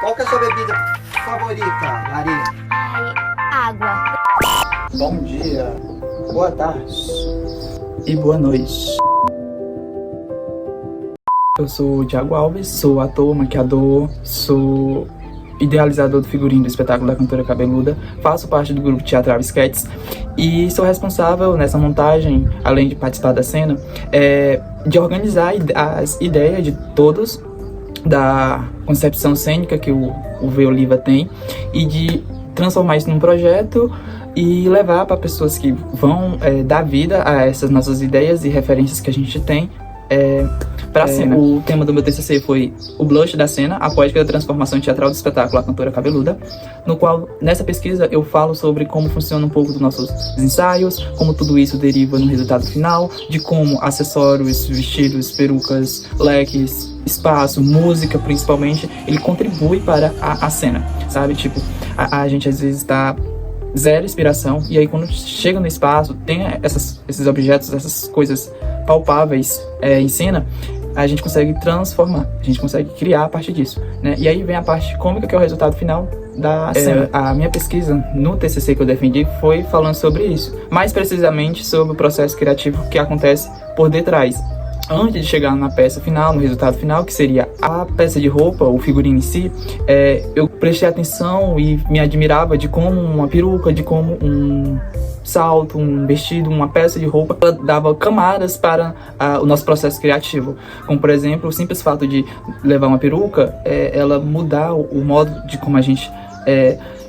Qual que é a sua bebida favorita, Maria? Ai, água. Bom dia, boa tarde e boa noite. Eu sou o Thiago Alves, sou ator, maquiador, sou idealizador do figurino do espetáculo da Cantora Cabeluda, faço parte do grupo teatral Sketches e sou responsável nessa montagem, além de participar da cena, de organizar as ideias de todos da concepção cênica que o V. Oliva tem e de transformar isso num projeto e levar para pessoas que vão dar vida a essas nossas ideias e referências que a gente tem para a cena. O tema do meu TCC foi o blush da cena, a poética da transformação teatral do espetáculo A Cantora Cabeluda, no qual, nessa pesquisa, eu falo sobre como funciona um pouco dos nossos ensaios, como tudo isso deriva no resultado final, de como acessórios, vestidos, perucas, leques, espaço, música principalmente, ele contribui para a cena, sabe? Tipo, a gente às vezes tá zero inspiração, e aí quando chega no espaço, tem esses objetos, essas coisas palpáveis em cena, a gente consegue transformar, a gente consegue criar a partir disso, né? E aí vem a parte cômica, que é o resultado final da cena. A minha pesquisa no TCC que eu defendi foi falando sobre isso, mais precisamente sobre o processo criativo que acontece por detrás. Antes de chegar na peça final, no resultado final, que seria a peça de roupa, o figurino em si, eu prestei atenção e me admirava de como uma peruca, de como um salto, um vestido, uma peça de roupa, ela dava camadas para o nosso processo criativo. Como, por exemplo, o simples fato de levar uma peruca, ela mudar o modo de como a gente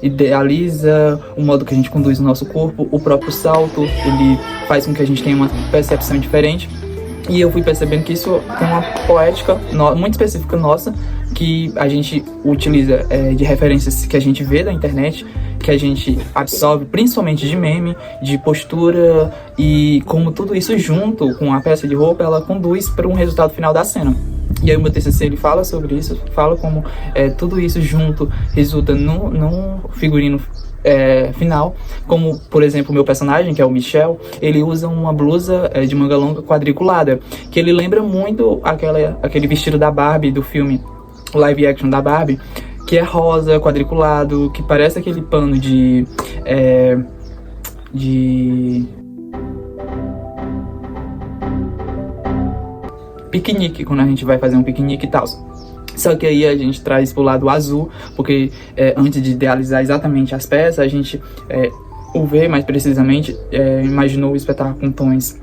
idealiza, o modo que a gente conduz o nosso corpo. O próprio salto, ele faz com que a gente tenha uma percepção diferente. E eu fui percebendo que isso tem uma poética muito específica nossa, que a gente utiliza de referências que a gente vê da internet, que a gente absorve principalmente de meme, de postura, e como tudo isso junto com a peça de roupa, ela conduz para um resultado final da cena. E aí o meu TCC ele fala sobre isso, fala como tudo isso junto resulta num figurino final, como por exemplo o meu personagem, que é o Michel, ele usa uma blusa de manga longa quadriculada, que ele lembra muito aquele vestido da Barbie do filme live action da Barbie, que é rosa, quadriculado, que parece aquele pano de piquenique, quando a gente vai fazer um piquenique e tal. Só que aí a gente traz pro lado azul, porque antes de idealizar exatamente as peças, a gente, o V mais precisamente, imaginou o espetáculo com tons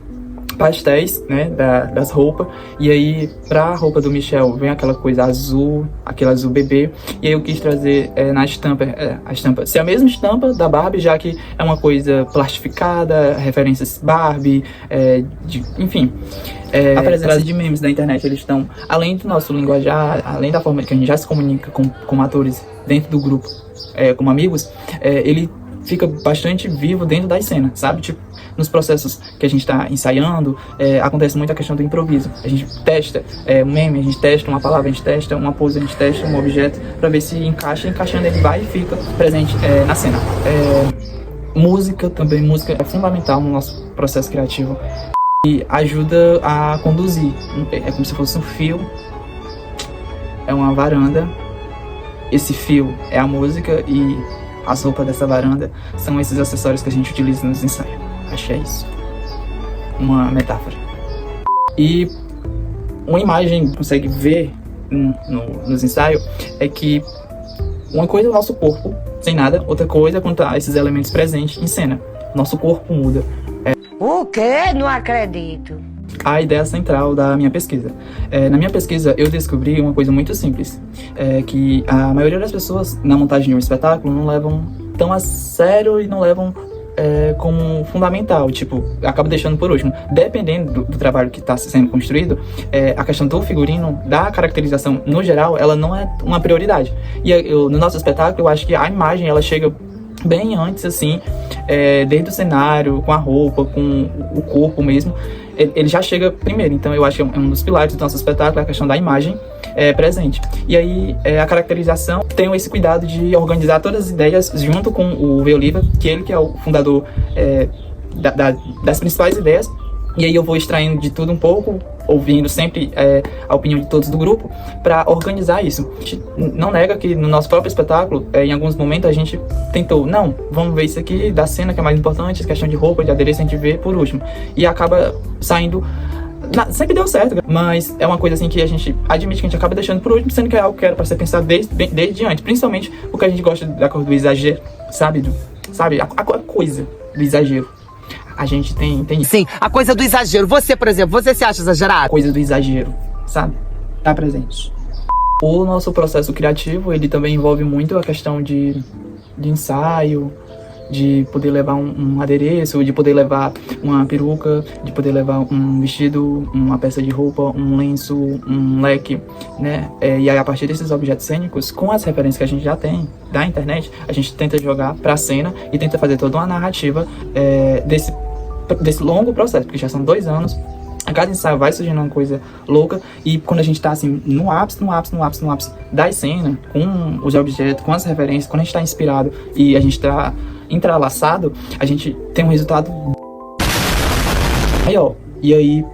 pastéis, né, das roupas, e aí pra roupa do Michel vem aquela coisa azul, aquele azul bebê, e aí eu quis trazer na estampa, a estampa ser a mesma estampa da Barbie, já que é uma coisa plastificada, referências Barbie, enfim, a presença de memes da internet, eles estão, além do nosso linguajar, além da forma que a gente já se comunica com atores dentro do grupo, como amigos, ele fica bastante vivo dentro das cenas, sabe? Tipo, nos processos que a gente está ensaiando, acontece muito a questão do improviso. A gente testa um meme, a gente testa uma palavra, a gente testa uma pose, a gente testa um objeto para ver se encaixa, encaixando ele vai e fica presente na cena. Música também, música é fundamental no nosso processo criativo e ajuda a conduzir. É como se fosse um fio, é uma varanda, esse fio é a música e as roupas dessa varanda são esses acessórios que a gente utiliza nos ensaios. Acho que é isso. Uma metáfora. E uma imagem que consegue ver nos ensaios é que uma coisa é o nosso corpo, sem nada. Outra coisa é quando tá esses elementos presentes em cena. Nosso corpo muda. O quê? Não acredito. A ideia central da minha pesquisa. Na minha pesquisa, eu descobri uma coisa muito simples. Que a maioria das pessoas, na montagem de um espetáculo, não levam tão a sério e não levam como fundamental. Tipo, acaba deixando por último. Dependendo do trabalho que está sendo construído, a questão do figurino, da caracterização, no geral, ela não é uma prioridade. E no nosso espetáculo, eu acho que a imagem, ela chega bem antes, assim, desde o cenário, com a roupa, com o corpo mesmo. Ele já chega primeiro, então eu acho que é um dos pilares do nosso espetáculo, a questão da imagem presente. E aí a caracterização tem esse cuidado de organizar todas as ideias junto com o V. Oliva, que ele que é o fundador das principais ideias. E aí eu vou extraindo de tudo um pouco, ouvindo sempre a opinião de todos do grupo, para organizar isso. A gente não nega que no nosso próprio espetáculo, em alguns momentos a gente tentou, não, vamos ver isso aqui da cena que é mais importante, a questão de roupa, de adereço a gente vê por último. E acaba saindo... sempre deu certo, mas é uma coisa assim que a gente admite que a gente acaba deixando por último, sendo que é algo que era para ser pensado desde antes, principalmente porque a gente gosta da coisa do exagero, sabe? A coisa do exagero. A gente tem isso. Sim, a coisa do exagero. Você, por exemplo, você se acha exagerado? A coisa do exagero, sabe? Tá presente. O nosso processo criativo, ele também envolve muito a questão de ensaio, de poder levar um adereço, de poder levar uma peruca, de poder levar um vestido, uma peça de roupa, um lenço, um leque, né? E aí, a partir desses objetos cênicos, com as referências que a gente já tem da internet, a gente tenta jogar pra cena e tenta fazer toda uma narrativa desse longo processo, porque já são 2 anos. A cada ensaio vai surgindo uma coisa louca, e quando a gente tá assim, no ápice da cena, com os objetos, com as referências, quando a gente tá inspirado e a gente tá entrelaçado, a gente tem um resultado maior. E aí,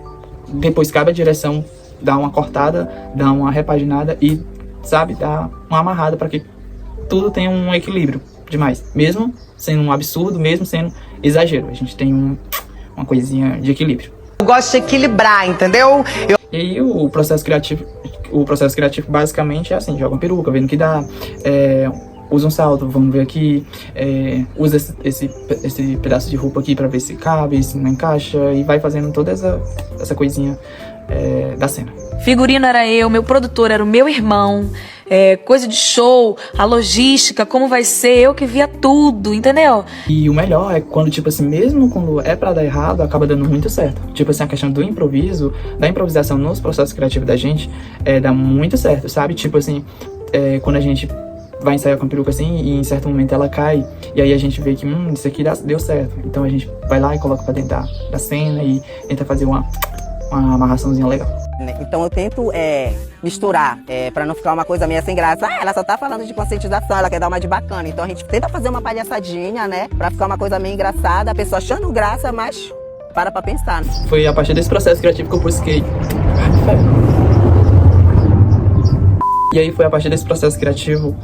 depois cabe a direção dar uma cortada, dar uma repaginada e, sabe, dar uma amarrada para que tudo tenha um equilíbrio demais. Mesmo sendo um absurdo, mesmo sendo exagero. A gente tem uma coisinha de equilíbrio. Eu gosto de equilibrar, entendeu? E aí o processo criativo basicamente é assim, joga uma peruca, vendo que dá, usa um salto, vamos ver aqui, usa esse pedaço de roupa aqui pra ver se cabe, se não encaixa, e vai fazendo toda essa coisinha da cena. Figurino era eu, meu produtor era o meu irmão, coisa de show, a logística, como vai ser, eu que via tudo, entendeu? E o melhor é quando, tipo assim, mesmo quando é pra dar errado, acaba dando muito certo. Tipo assim, a questão do improviso, da improvisação nos processos criativos da gente, dá muito certo, sabe? Tipo assim, quando a gente vai ensaiar com a peruca assim, e em certo momento ela cai, e aí a gente vê que, isso aqui deu certo. Então a gente vai lá e coloca pra dentro da cena e tenta fazer uma amarraçãozinha legal. Então eu tento misturar, pra não ficar uma coisa meio sem graça. Ela só tá falando de conscientização, ela quer dar uma de bacana. Então a gente tenta fazer uma palhaçadinha, né? Pra ficar uma coisa meio engraçada, a pessoa achando graça, mas para pra pensar. Né? Foi a partir desse processo criativo que eu busquei. E aí foi a partir desse processo criativo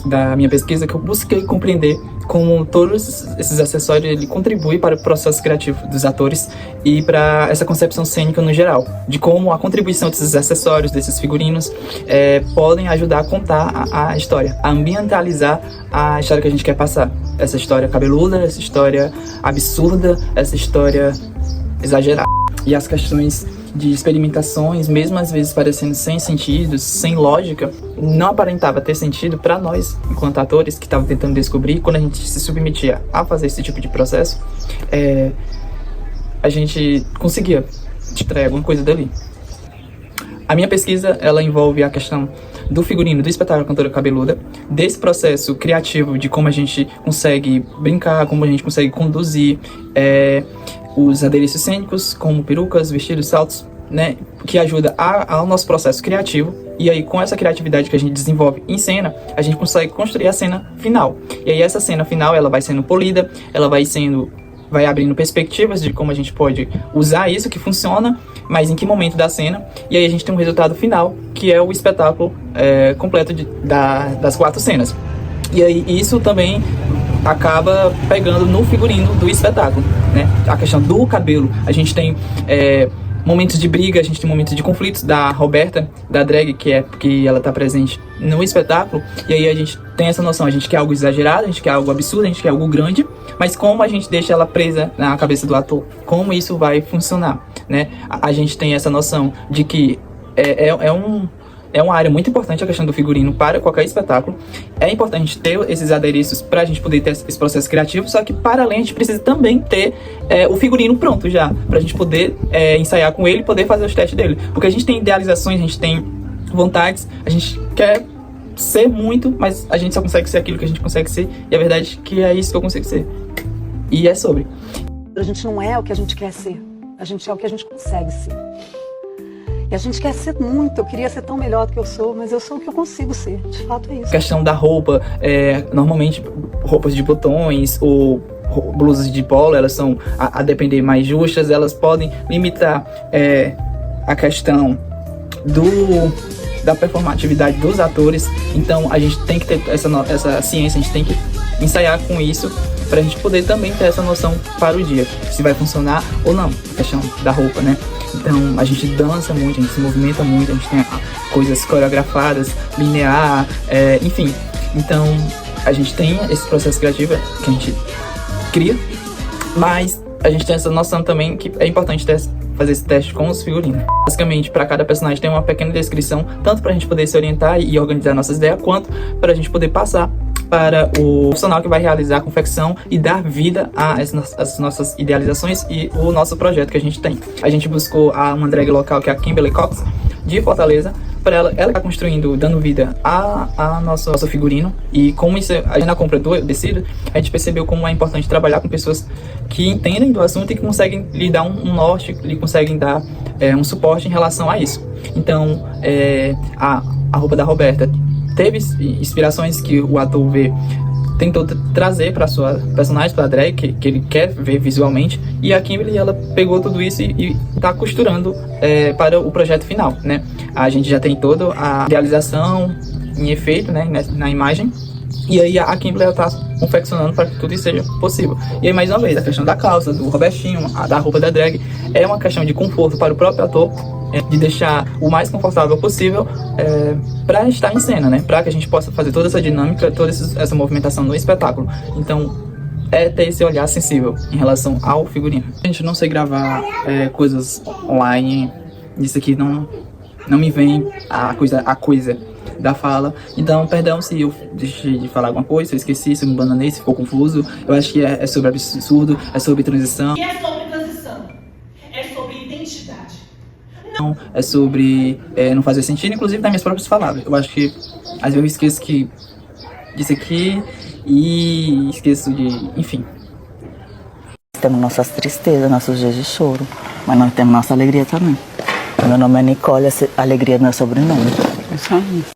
da minha pesquisa que eu busquei compreender como todos esses acessórios ele contribuem para o processo criativo dos atores e para essa concepção cênica no geral, de como a contribuição desses acessórios, desses figurinos, podem ajudar a contar a história, a ambientalizar a história que a gente quer passar. Essa história cabeluda, essa história absurda, essa história exagerada. E as questões de experimentações, mesmo às vezes parecendo sem sentido, sem lógica, não aparentava ter sentido para nós, enquanto atores que estavam tentando descobrir. Quando a gente se submetia a fazer esse tipo de processo, a gente conseguia extrair alguma coisa dali. A minha pesquisa, ela envolve a questão do figurino do espetáculo Cantora Cabeluda, desse processo criativo de como a gente consegue brincar, como a gente consegue conduzir os adereços cênicos, como perucas, vestidos, saltos, né, que ajuda ao nosso processo criativo. E aí, com essa criatividade que a gente desenvolve em cena, a gente consegue construir a cena final. E aí, essa cena final, ela vai sendo polida, ela vai abrindo perspectivas de como a gente pode usar isso que funciona, mas em que momento da cena. E aí a gente tem um resultado final, que é o espetáculo completo das 4 cenas. E aí isso também acaba pegando no figurino do espetáculo, né? A questão do cabelo, a gente tem momentos de briga, a gente tem momentos de conflitos da Roberta, da drag, que ela tá presente no espetáculo, e aí a gente tem essa noção, a gente quer algo exagerado, a gente quer algo absurdo, a gente quer algo grande, mas como a gente deixa ela presa na cabeça do ator, como isso vai funcionar, né? A gente tem essa noção de que é uma área muito importante a questão do figurino para qualquer espetáculo. É importante ter esses adereços para a gente poder ter esse processo criativo, só que para além a gente precisa também ter o figurino pronto já, para a gente poder ensaiar com ele e poder fazer os testes dele. Porque a gente tem idealizações, a gente tem vontades, a gente quer ser muito, mas a gente só consegue ser aquilo que a gente consegue ser, e a verdade é que é isso que eu consigo ser. E é sobre. A gente não é o que a gente quer ser, a gente é o que a gente consegue ser. E a gente quer ser muito, eu queria ser tão melhor do que eu sou, mas eu sou o que eu consigo ser, de fato é isso. A questão da roupa, normalmente roupas de botões ou blusas de polo, elas são, a depender mais justas, elas podem limitar a questão da performatividade dos atores. Então a gente tem que ter essa ciência, a gente tem que ensaiar com isso pra gente poder também ter essa noção para o dia, se vai funcionar ou não, a questão da roupa, né? Então a gente dança muito, a gente se movimenta muito, a gente tem coisas coreografadas, linear, enfim. Então a gente tem esse processo criativo que a gente cria, mas a gente tem essa noção também que é importante fazer esse teste com os figurinos. Basicamente, para cada personagem tem uma pequena descrição, tanto para a gente poder se orientar e organizar nossas ideias, quanto para a gente poder passar para o profissional que vai realizar a confecção e dar vida às nossas idealizações e o nosso projeto que a gente tem. A gente buscou uma drag local, que é a Kimberly Cox, de Fortaleza, para ela está construindo, dando vida a nosso figurino. E como isso, a gente na compra do tecido, a gente percebeu como é importante trabalhar com pessoas que entendem do assunto e que conseguem lhe dar um norte, lhe conseguem dar um suporte em relação a isso. Então, a roupa da Roberta teve inspirações que o ator tentou trazer para sua personagem, para a drag, que ele quer ver visualmente, e a Kimberly, ela pegou tudo isso e está costurando para o projeto final, né? A gente já tem toda a idealização em efeito, né, na imagem, e aí a Kimberly está confeccionando para que tudo isso seja possível. E aí, mais uma vez, a questão da calça, do Robertinho, da roupa da drag, é uma questão de conforto para o próprio ator, de deixar o mais confortável possível para estar em cena, né? Para que a gente possa fazer toda essa dinâmica, toda essa movimentação no espetáculo. Então, ter esse olhar sensível em relação ao figurino. A gente não sei gravar coisas online, isso aqui não me vem a coisa da fala. Então, perdão se eu deixei de falar alguma coisa, se eu esqueci, se eu me bananei, se ficou confuso. Eu acho que é sobre absurdo, é sobre transição. E é sobre transição, é sobre identidade. É sobre não fazer sentido, inclusive das minhas próprias palavras. Eu acho que às vezes eu esqueço disso aqui e esqueço de... enfim. Temos nossas tristezas, nossos dias de choro, mas nós temos nossa alegria também. Meu nome é Nicole, alegria é meu sobrenome. É só isso.